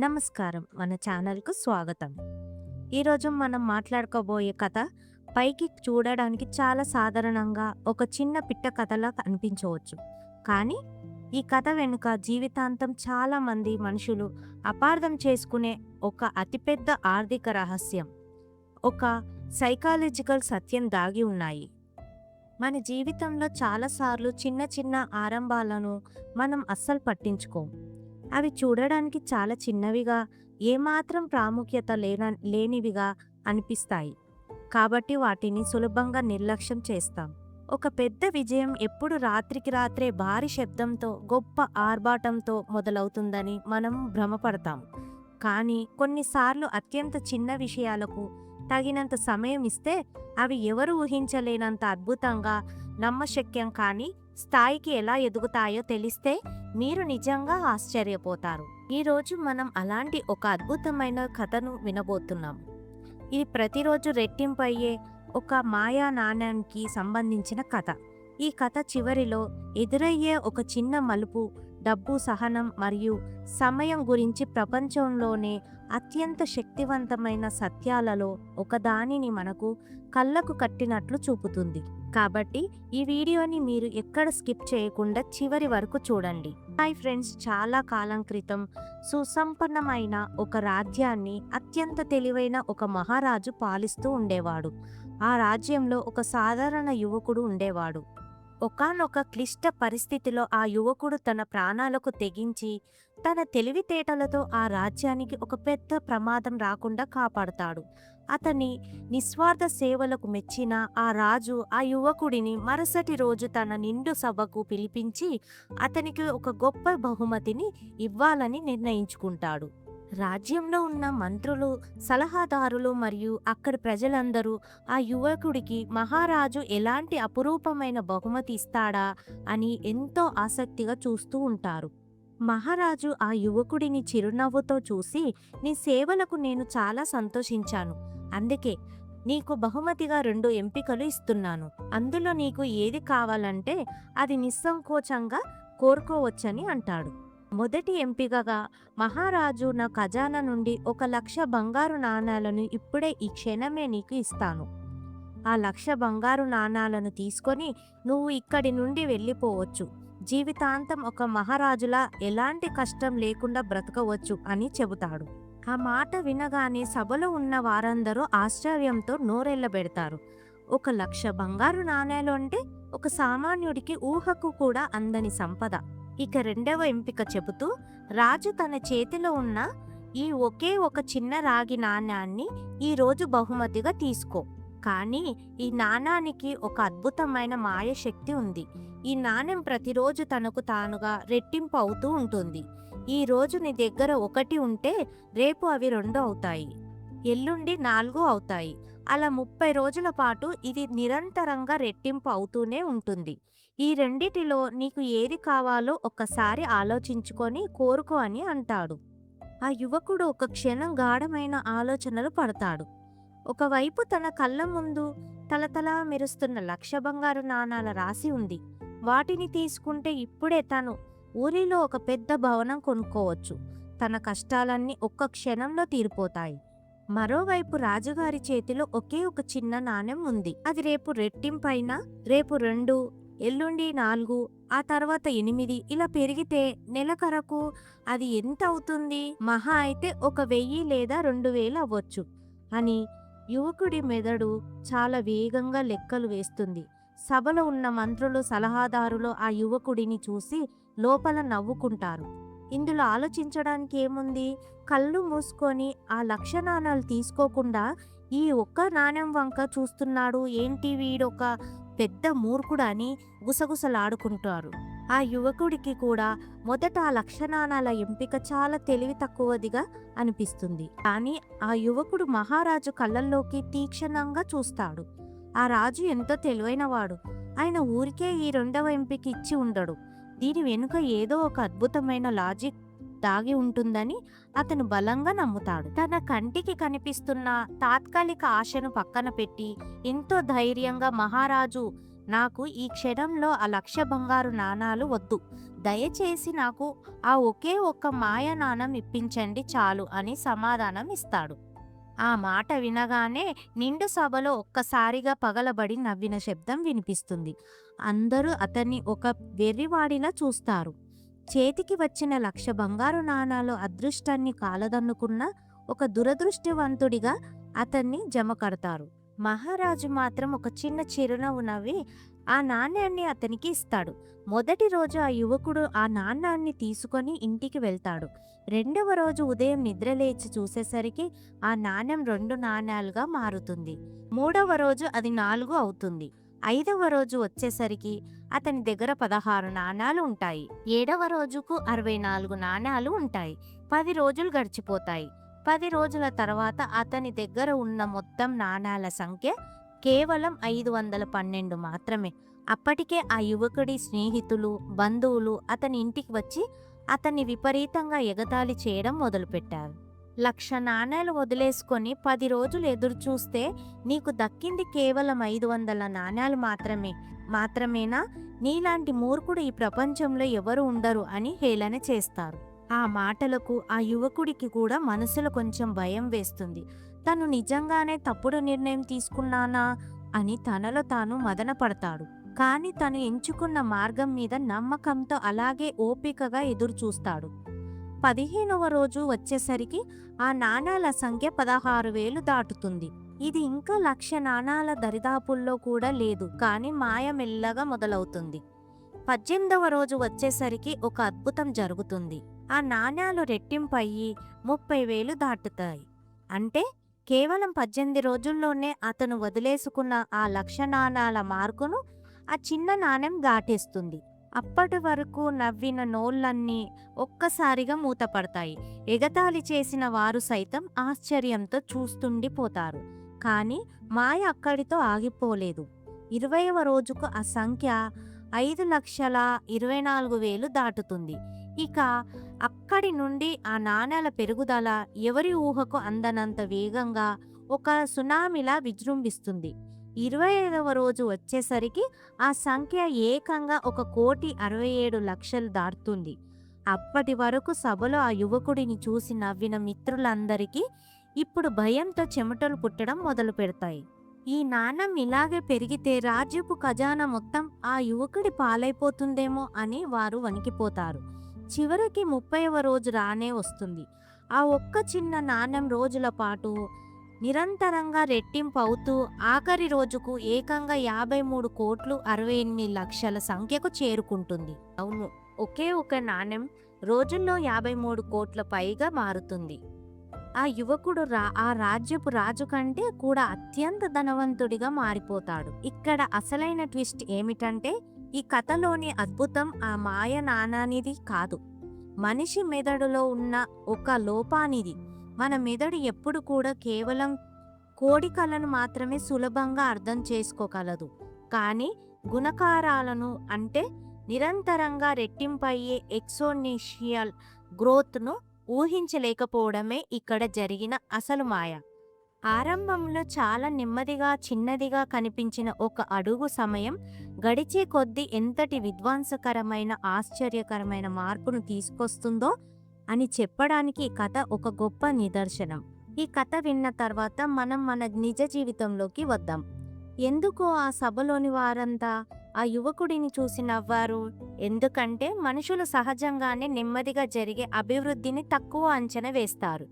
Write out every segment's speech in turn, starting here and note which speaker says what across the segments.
Speaker 1: నమస్కారం. మన ఛానల్‌కు స్వాగతం. ఈరోజు మనం మాట్లాడుకోబోయే కథ పైకి చూడడానికి చాలా సాధారణంగా ఒక చిన్న పిట్ట కథలా అనిపించవచ్చు. కానీ ఈ కథ వెనుక జీవితాంతం చాలామంది మనుషులు అపార్థం చేసుకునే ఒక అతిపెద్ద ఆర్థిక రహస్యం, ఒక సైకాలజికల్ సత్యం దాగి ఉన్నాయి. మన జీవితంలో చాలాసార్లు చిన్న చిన్న ఆరంభాలను మనం అస్సలు పట్టించుకోం. అవి చూడడానికి చాలా చిన్నవిగా, ఏమాత్రం ప్రాముఖ్యత లేనివిగా అనిపిస్తాయి. కాబట్టి వాటిని సులభంగా నిర్లక్ష్యం చేస్తాం. ఒక పెద్ద విజయం ఎప్పుడు రాత్రికి రాత్రే భారీ శబ్దంతో, గొప్ప ఆర్భాటంతో మొదలవుతుందని మనం భ్రమపడతాం. కానీ కొన్నిసార్లు అత్యంత చిన్న విషయాలకు తగినంత సమయం ఇస్తే అవి ఎవరు ఊహించలేనంత అద్భుతంగా, నమ్మశక్యం కాని స్థాయికి ఎలా ఎదుగుతాయో తెలిస్తే మీరు నిజంగా ఆశ్చర్యపోతారు. ఈరోజు మనం అలాంటి ఒక అద్భుతమైన కథను వినబోతున్నాం. ఇది ప్రతిరోజు రెట్టింపు అయ్యే ఒక మాయా నాణ్యానికి సంబంధించిన కథ. ఈ కథ చివరిలో ఎదురయ్యే ఒక చిన్న మలుపు, డబ్బు, సహనం మరియు సమయం గురించి ప్రపంచంలోనే అత్యంత శక్తివంతమైన సత్యాలలో ఒకదానిని మనకు కళ్ళకు కట్టినట్లు చూపుతుంది. కాబట్టి ఈ వీడియోని మీరు ఎక్కడ స్కిప్ చేయకుండా చివరి వరకు చూడండి. హాయ్ ఫ్రెండ్స్, చాలా కాలం క్రితం సుసంపన్నమైన ఒక రాజ్యాన్ని అత్యంత తెలివైన ఒక మహారాజు పాలిస్తూ ఉండేవాడు. ఆ రాజ్యంలో ఒక సాధారణ యువకుడు ఉండేవాడు. ఒకానొక క్లిష్ట పరిస్థితిలో ఆ యువకుడు తన ప్రాణాలకు తెగించి తన తెలివితేటలతో ఆ రాజ్యానికి ఒక పెద్ద ప్రమాదం రాకుండా కాపాడతాడు. అతని నిస్వార్థ సేవలకు మెచ్చిన ఆ రాజు ఆ యువకుడిని మరుసటి రోజు తన నిండు సభకు పిలిపించి అతనికి ఒక గొప్ప బహుమతిని ఇవ్వాలని నిర్ణయించుకుంటాడు. రాజ్యంలో ఉన్న మంత్రులు, సలహాదారులు మరియు అక్కడి ప్రజలందరూ ఆ యువకుడికి మహారాజు ఎలాంటి అపురూపమైన బహుమతి ఇస్తాడా అని ఎంతో ఆసక్తిగా చూస్తూ ఉంటారు. మహారాజు ఆ యువకుడిని చిరునవ్వుతో చూసి, నీ సేవలకు నేను చాలా సంతోషించాను. అందుకే నీకు బహుమతిగా 2 ఎంపికలు ఇస్తున్నాను. అందులో నీకు ఏది కావాలంటే అది నిస్సంకోచంగా కోరుకోవచ్చని అంటాడు. మొదటి ఎంపికగా, మహారాజు, నా ఖజానా నుండి 1,00,000 బంగారు నాణాలను ఇప్పుడే ఈ క్షణమే నీకు ఇస్తాను. ఆ 1,00,000 బంగారు నాణాలను తీసుకొని నువ్వు ఇక్కడి నుండి వెళ్ళిపోవచ్చు. జీవితాంతం ఒక మహారాజులా ఎలాంటి కష్టం లేకుండా బ్రతకవచ్చు అని చెబుతాడు. ఆ మాట వినగానే సభలో ఉన్న వారందరూ ఆశ్చర్యంతో నోరెళ్లబెడతారు. 1,00,000 బంగారు నాణేలు అంటే ఒక సామాన్యుడికి ఊహకు కూడా అందని సంపద. ఇక రెండవ ఎంపిక చెబుతూ, రాజు తన చేతిలో ఉన్న ఈ ఒకే ఒక చిన్న రాగి నాణ్యాన్ని ఈరోజు బహుమతిగా తీసుకో. కానీ ఈ నాణానికి ఒక అద్భుతమైన మాయ శక్తి ఉంది. ఈ నాణ్యం ప్రతిరోజు తనకు తానుగా రెట్టింపు అవుతూ ఉంటుంది. ఈ రోజు నీ దగ్గర 1 ఉంటే రేపు అవి 2 అవుతాయి, ఎల్లుండి 4 అవుతాయి. అలా 30 రోజుల పాటు ఇది నిరంతరంగా రెట్టింపు అవుతూనే ఉంటుంది. ఈ రెండిటిలో నీకు ఏది కావాలో ఒక్కసారి ఆలోచించుకొని కోరుకో అని అంటాడు. ఆ యువకుడు ఒక క్షణం గాఢమైన ఆలోచనలు పడతాడు. ఒకవైపు తన కళ్ళ ముందు తలతలా మెరుస్తున్న 1,00,000 బంగారు నాణాల రాశి ఉంది. వాటిని తీసుకుంటే ఇప్పుడే తను ఊరిలో ఒక పెద్ద భవనం కొనుక్కోవచ్చు. తన కష్టాలన్నీ ఒక్క క్షణంలో తీరిపోతాయి. మరోవైపు రాజుగారి చేతిలో ఒకే ఒక చిన్న నాణెం ఉంది. అది రేపు రెట్టింపైనా, రేపు 2, ఎల్లుండి 4, ఆ తర్వాత 8 ఇలా పెరిగితే నెలకరకు అది ఎంత అవుతుంది? మహా అయితే 1,000 లేదా 2,000 అవ్వచ్చు అని యువకుడి మెదడు చాలా వేగంగా లెక్కలు వేస్తుంది. సభలో ఉన్న మంత్రులు, సలహాదారులు ఆ యువకుడిని చూసి లోపల నవ్వుకుంటారు. ఇందులో ఆలోచించడానికి ఏముంది? కళ్ళు మూసుకొని ఆ 1,00,000 నాణాలు తీసుకోకుండా ఈ ఒక్క నాణ్యం వంక చూస్తున్నాడు ఏంటి, వీడొక పెద్ద మూర్ఖుడు అని గుసగుసలాడుకుంటారు. ఆ యువకుడికి కూడా మొదట ఆ 1,00,000 నాణాల ఎంపిక చాలా తెలివి తక్కువదిగా అనిపిస్తుంది. కానీ ఆ యువకుడు మహారాజు కళ్ళల్లోకి తీక్షణంగా చూస్తాడు. ఆ రాజు ఎంతో తెలివైనవాడు. ఆయన ఊరికే ఈ 2వ ఎంపిక ఇచ్చి ఉండడు. దీని వెనుక ఏదో ఒక అద్భుతమైన లాజిక్ దాగి ఉంటుందని అతను బలంగా నమ్ముతాడు. తన కంటికి కనిపిస్తున్న తాత్కాలిక ఆశను పక్కన పెట్టి ఎంతో ధైర్యంగా, మహారాజు నాకు ఈ క్షణంలో ఆ 1,00,000 బంగారు నాణాలు వద్దు. దయచేసి నాకు ఆ ఒకే ఒక్క మాయ నాణం ఇప్పించండి చాలు అని సమాధానం ఇస్తాడు. ఆ మాట వినగానే నిండు సభలో ఒక్కసారిగా పగలబడి నవ్విన శబ్దం వినిపిస్తుంది. అందరూ అతన్ని ఒక వెర్రివాడిలా చూస్తారు. చేతికి వచ్చిన 1,00,000 బంగారు నాణాలు అదృష్టాన్ని కాలదన్నుకున్న ఒక దురదృష్టవంతుడిగా అతన్ని జమ కడతారు. మహారాజు మాత్రం ఒక చిన్న చిరునవ్వు నవ్వి ఆ నాణ్యాన్ని అతనికి ఇస్తాడు. మొదటి రోజు ఆ యువకుడు ఆ నాణ్యాన్ని తీసుకొని ఇంటికి వెళ్తాడు. రెండవ రోజు ఉదయం నిద్రలేచి చూసేసరికి ఆ నాణ్యం 2 నాణ్యాలుగా మారుతుంది. మూడవ రోజు అది 4 అవుతుంది. ఐదవ రోజు వచ్చేసరికి అతని దగ్గర 16 నాణాలు ఉంటాయి. ఏడవ రోజుకు 64 నాణాలు ఉంటాయి. 10 రోజులు గడిచిపోతాయి. 10 రోజుల తర్వాత అతని దగ్గర ఉన్న మొత్తం నాణాల సంఖ్య కేవలం 512 మాత్రమే. అప్పటికే ఆ యువకుడి స్నేహితులు, బంధువులు అతని ఇంటికి వచ్చి అతన్ని విపరీతంగా ఎగతాళి చేయడం మొదలుపెట్టారు. 1,00,000 నాణేలు వదిలేసుకొని 10 రోజులు ఎదురు చూస్తే నీకు దక్కింది కేవలం 500 నాణేలు మాత్రమేనా? నీలాంటి మూర్ఖుడు ఈ ప్రపంచంలో ఎవరు ఉండరు అని హేళన చేస్తారు. ఆ మాటలకు ఆ యువకుడికి కూడా మనసులో కొంచెం భయం వేస్తుంది. తను నిజంగానే తప్పుడు నిర్ణయం తీసుకున్నానా అని తనలో తాను మదన పడతాడు. కానీ తను ఎంచుకున్న మార్గం మీద నమ్మకంతో అలాగే ఓపికగా ఎదురు చూస్తాడు. 15వ రోజు వచ్చేసరికి ఆ నాణాల సంఖ్య 16,000 దాటుతుంది. ఇది ఇంకా 1,00,000 నాణాల దరిదాపుల్లో కూడా లేదు. కానీ మాయ మెల్లగా మొదలవుతుంది. 18వ రోజు వచ్చేసరికి ఒక అద్భుతం జరుగుతుంది. ఆ నాణాలు రెట్టింపయ్యి 30,000 దాటుతాయి. అంటే కేవలం 18 రోజుల్లోనే అతను వదిలేసుకున్న ఆ 1,00,000 నాణాల మార్కును ఆ చిన్న నాణెం దాటేస్తుంది. అప్పటి వరకు నవ్విన నోళ్ళన్నీ ఒక్కసారిగా మూతపడతాయి. ఎగతాళి చేసిన వారు సైతం ఆశ్చర్యంతో చూస్తుండిపోతారు. కానీ మాయ అక్కడితో ఆగిపోలేదు. 20వ రోజుకు ఆ సంఖ్య 5,24,000 దాటుతుంది. ఇక అక్కడి నుండి ఆ నాణేల పెరుగుదల ఎవరి ఊహకు అందనంత వేగంగా ఒక సునామీలా విజృంభిస్తుంది. 25వ రోజు వచ్చేసరికి ఆ సంఖ్య ఏకంగా 1,67,00,000 దాటుతుంది. అప్పటి వరకు సభలో ఆ యువకుడిని చూసి నవ్విన మిత్రులందరికీ ఇప్పుడు భయంతో చెమటలు పుట్టడం మొదలు పెడతాయి. ఈ నాణం ఇలాగే పెరిగితే రాజ్యపు ఖజానా మొత్తం ఆ యువకుడి పాలైపోతుందేమో అని వారు వణికిపోతారు. చివరికి 30వ రోజు రానే వస్తుంది. ఆ ఒక్క చిన్న నాణెం రోజుల పాటు నిరంతరంగా రెట్టింపు అవుతూ ఆఖరి రోజుకు ఏకంగా 53,68,00,000 సంఖ్యకు చేరుకుంటుంది. అవును, ఒకే ఒక నాణెం రోజుల్లో 53 కోట్ల పైగా మారుతుంది. ఆ యువకుడు ఆ రాజ్యపు రాజు కంటే కూడా అత్యంత ధనవంతుడిగా మారిపోతాడు. ఇక్కడ అసలైన ట్విస్ట్ ఏమిటంటే ఈ కథలోని అద్భుతం ఆ మాయ నాణానిది కాదు, మనిషి మెదడులో ఉన్న ఒక లోపానిది. మన మెదడు ఎప్పుడు కూడా కేవలం కోడికలను మాత్రమే సులభంగా అర్థం చేసుకోగలదు. కానీ గుణకారాలను అంటే నిరంతరంగా రెట్టింపయ్యే ఎక్స్పోనెన్షియల్ గ్రోత్ను ఊహించలేకపోవడమే ఇక్కడ జరిగిన అసలు మాయ. ఆరంభంలో చాలా నెమ్మదిగా చిన్నదిగా కనిపించిన ఒక అడుగు సమయం గడిచే కొద్దీ ఎంతటి విధ్వంసకరమైన ఆశ్చర్యకరమైన మార్పును తీసుకొస్తుందో అని చెప్పడానికి ఈ కథ ఒక గొప్ప నిదర్శనం. ఈ కథ విన్న తర్వాత మనం మన నిజ జీవితంలోకి వద్దాం. ఎందుకో ఆ సభలోని వారంతా ఆ యువకుడిని చూసి నవ్వారు. ఎందుకంటే మనుషులు సహజంగానే నెమ్మదిగా జరిగే అభివృద్ధిని తక్కువ అంచనా వేస్తారు.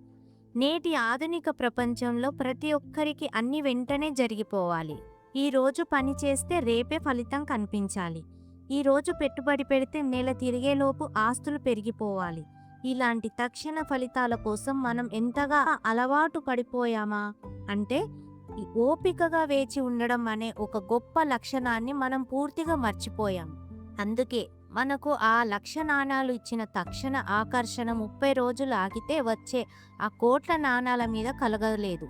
Speaker 1: నేటి ఆధునిక ప్రపంచంలో ప్రతి ఒక్కరికి అన్ని వెంటనే జరిగిపోవాలి. ఈ రోజు పని చేస్తే రేపే ఫలితం కనిపించాలి. ఈ రోజు పెట్టుబడి పెడితే నెల తిరిగేలోపు ఆస్తులు పెరిగిపోవాలి. ఇలాంటి తక్షణ ఫలితాల కోసం మనం ఎంతగా అలవాటు పడిపోయామా అంటే ఓపికగా వేచి ఉండడం అనే ఒక గొప్ప లక్షణాన్ని మనం పూర్తిగా మర్చిపోయాం. అందుకే మనకు ఆ 1,00,000 నాణాలు ఇచ్చిన తక్షణ ఆకర్షణ 30 రోజులు ఆగితే వచ్చే ఆ కోట్ల నాణాల మీద కలగలేదు.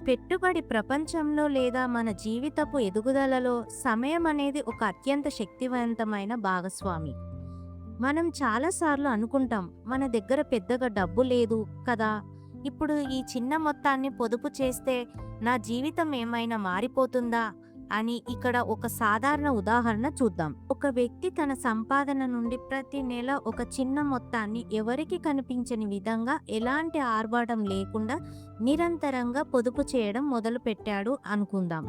Speaker 1: పెట్టుబడి ప్రపంచంలో లేదా మన జీవితపు ఎదుగుదలలో సమయం అనేది ఒక అత్యంత శక్తివంతమైన భాగస్వామి. మనం చాలాసార్లు అనుకుంటాం, మన దగ్గర పెద్దగా డబ్బు లేదు కదా, ఇప్పుడు ఈ చిన్న మొత్తాన్ని పొదుపు చేస్తే నా జీవితం ఏమైనా మారిపోతుందా అని ఇక్కడ ఒక సాధారణ ఉదాహరణ చూద్దాం. ఒక వ్యక్తి తన సంపాదన నుండి ప్రతి నెల ఒక చిన్న మొత్తాన్ని ఎవరికి కనిపించని విధంగా ఎలాంటి ఆర్భాటం లేకుండా నిరంతరంగా పొదుపు చేయడం మొదలుపెట్టాడు అనుకుందాం.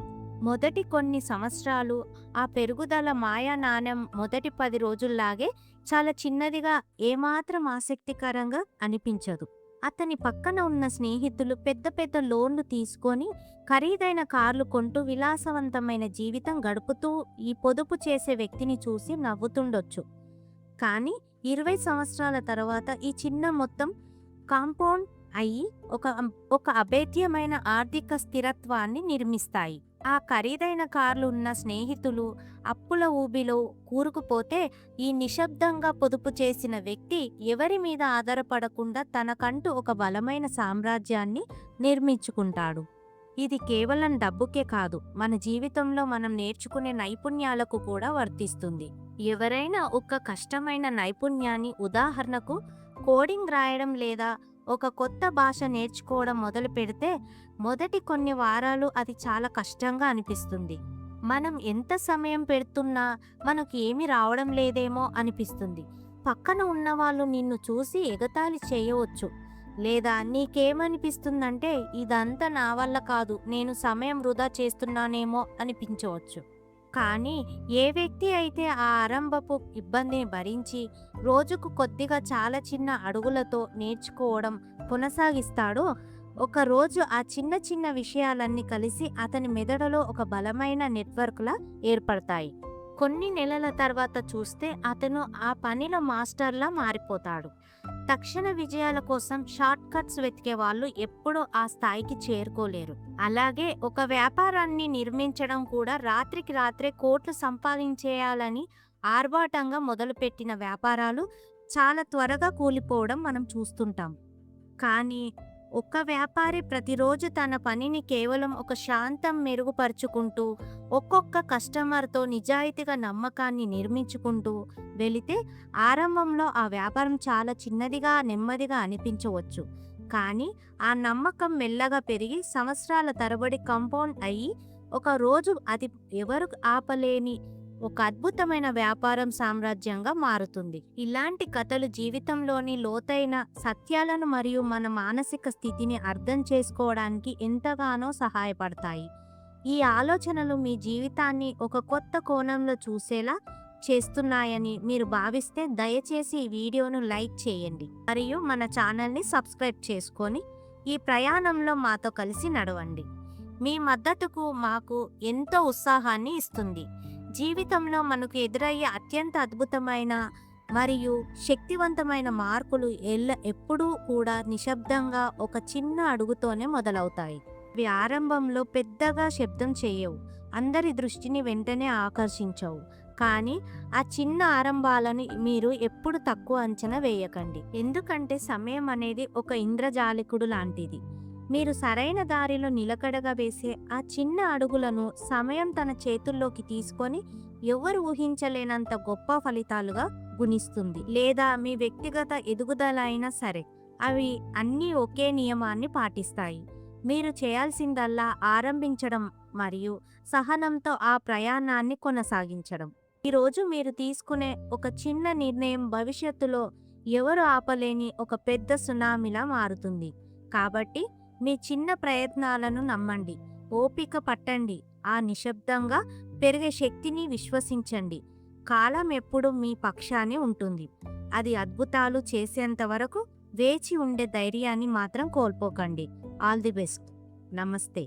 Speaker 1: మొదటి కొన్ని సంవత్సరాలు ఆ పెరుగుదల మాయా నాణెం మొదటి 10 రోజుల్లాగే చాలా చిన్నదిగా, ఏమాత్రం ఆసక్తికరంగా అనిపించదు. అతని పక్కన ఉన్న స్నేహితులు పెద్ద పెద్ద లోన్లు తీసుకొని ఖరీదైన కార్లు కొంటూ విలాసవంతమైన జీవితం గడుపుతూ ఈ పొదుపు చేసే వ్యక్తిని చూసి నవ్వుతుండొచ్చు. కానీ 20 సంవత్సరాల తర్వాత ఈ చిన్న మొత్తం కాంపౌండ్ అయ్యి ఒక అభేద్యమైన ఆర్థిక స్థిరత్వాన్ని నిర్మిస్తాయి. ఆ ఖరీదైన కార్లు ఉన్న స్నేహితులు అప్పుల ఊబిలో కూరుకుపోతే ఈ నిశ్శబ్దంగా పొదుపు చేసిన వ్యక్తి ఎవరి మీద ఆధారపడకుండా తనకంటూ ఒక బలమైన సామ్రాజ్యాన్ని నిర్మించుకుంటాడు. ఇది కేవలం డబ్బుకే కాదు, మన జీవితంలో మనం నేర్చుకునే నైపుణ్యాలకు కూడా వర్తిస్తుంది. ఎవరైనా ఒక కష్టమైన నైపుణ్యాన్ని, ఉదాహరణకు కోడింగ్ రాయడం లేదా ఒక కొత్త భాష నేర్చుకోవడం మొదలు పెడితే మొదటి కొన్ని వారాలు అది చాలా కష్టంగా అనిపిస్తుంది. మనం ఎంత సమయం పెడుతున్నా మనకు ఏమీ రావడం లేదేమో అనిపిస్తుంది. పక్కన ఉన్నవాళ్ళు నిన్ను చూసి ఎగతాళి చేయవచ్చు, లేదా నీకేమనిపిస్తుందంటే ఇదంతా నా వల్ల కాదు, నేను సమయం వృధా చేస్తున్నానేమో అనిపించవచ్చు. కానీ ఏ వ్యక్తి అయితే ఆ ఆరంభపు ఇబ్బందిని భరించి రోజుకు కొద్దిగా చాలా చిన్న అడుగులతో నేర్చుకోవడం కొనసాగిస్తాడో, ఒక రోజు ఆ చిన్న చిన్న విషయాలన్నీ కలిసి అతని మెదడులో ఒక బలమైన నెట్వర్క్లా ఏర్పడతాయి. కొన్ని నెలల తర్వాత చూస్తే అతను ఆ పనిలో మాస్టర్లా మారిపోతాడు. తక్షణ విజయాల కోసం షార్ట్ కట్స్ వెతికే వాళ్ళు ఎప్పుడూ ఆ స్థాయికి చేరుకోలేరు. అలాగే ఒక వ్యాపారాన్ని నిర్మించడం కూడా రాత్రికి రాత్రే కోట్లు సంపాదించేయాలని ఆర్భాటంగా మొదలుపెట్టిన వ్యాపారాలు చాలా త్వరగా కూలిపోవడం మనం చూస్తుంటాం. కానీ ఒక వ్యాపారి ప్రతిరోజు తన పనిని కేవలం ఒక శాంతం మెరుగుపరుచుకుంటూ, ఒక్కొక్క కస్టమర్తో నిజాయితీగా నమ్మకాన్ని నిర్మించుకుంటూ వెళితే ఆరంభంలో ఆ వ్యాపారం చాలా చిన్నదిగా, నెమ్మదిగా అనిపించవచ్చు. కానీ ఆ నమ్మకం మెల్లగా పెరిగి సంవత్సరాల తరబడి కాంపౌండ్ అయ్యి ఒక రోజు అది ఎవరు ఆపలేని ఒక అద్భుతమైన వ్యాపారం సామ్రాజ్యంగా మారుతుంది. ఇలాంటి కథలు జీవితంలోని లోతైన సత్యాలను మరియు మన మానసిక స్థితిని అర్థం చేసుకోవడానికి ఎంతగానో సహాయపడతాయి. ఈ ఆలోచనలు మీ జీవితాన్ని ఒక కొత్త కోణంలో చూసేలా చేస్తున్నాయని మీరు భావిస్తే దయచేసి ఈ వీడియోను లైక్ చేయండి మరియు మన ఛానల్ని సబ్స్క్రైబ్ చేసుకొని ఈ ప్రయాణంలో మాతో కలిసి నడవండి. మీ మద్దతుకు మాకు ఎంతో ఉత్సాహాన్ని ఇస్తుంది. జీవితంలో మనకు ఎదురయ్యే అత్యంత అద్భుతమైన మరియు శక్తివంతమైన మార్పులు ఎప్పుడూ కూడా నిశ్శబ్దంగా ఒక చిన్న అడుగుతోనే మొదలవుతాయి. ఇవి ఆరంభంలో పెద్దగా శబ్దం చేయవు, అందరి దృష్టిని వెంటనే ఆకర్షించవు. కానీ ఆ చిన్న ఆరంభాలను మీరు ఎప్పుడు తక్కువ అంచనా వేయకండి. ఎందుకంటే సమయం అనేది ఒక ఇంద్రజాలికుడు లాంటిది. మీరు సరైన దారిలో నిలకడగా వేసే ఆ చిన్న అడుగులను సమయం తన చేతుల్లోకి తీసుకొని ఎవరు ఊహించలేనంత గొప్ప ఫలితాలుగా గుణిస్తుంది. లేదా మీ వ్యక్తిగత ఎదుగుదల అయినా సరే, అవి అన్నీ ఒకే నియమాన్ని పాటిస్తాయి. మీరు చేయాల్సిందల్లా ఆరంభించడం మరియు సహనంతో ఆ ప్రయాణాన్ని కొనసాగించడం. ఈరోజు మీరు తీసుకునే ఒక చిన్న నిర్ణయం భవిష్యత్తులో ఎవరు ఆపలేని ఒక పెద్ద సునామీలా మారుతుంది. కాబట్టి మీ చిన్న ప్రయత్నాలను నమ్మండి, ఓపిక పట్టండి, ఆ నిశ్శబ్దంగా పెరిగే శక్తిని విశ్వసించండి. కాలం ఎప్పుడు మీ పక్షానే ఉంటుంది. అది అద్భుతాలు చేసేంత వరకు వేచి ఉండే ధైర్యాన్ని మాత్రం కోల్పోకండి. All the best. నమస్తే.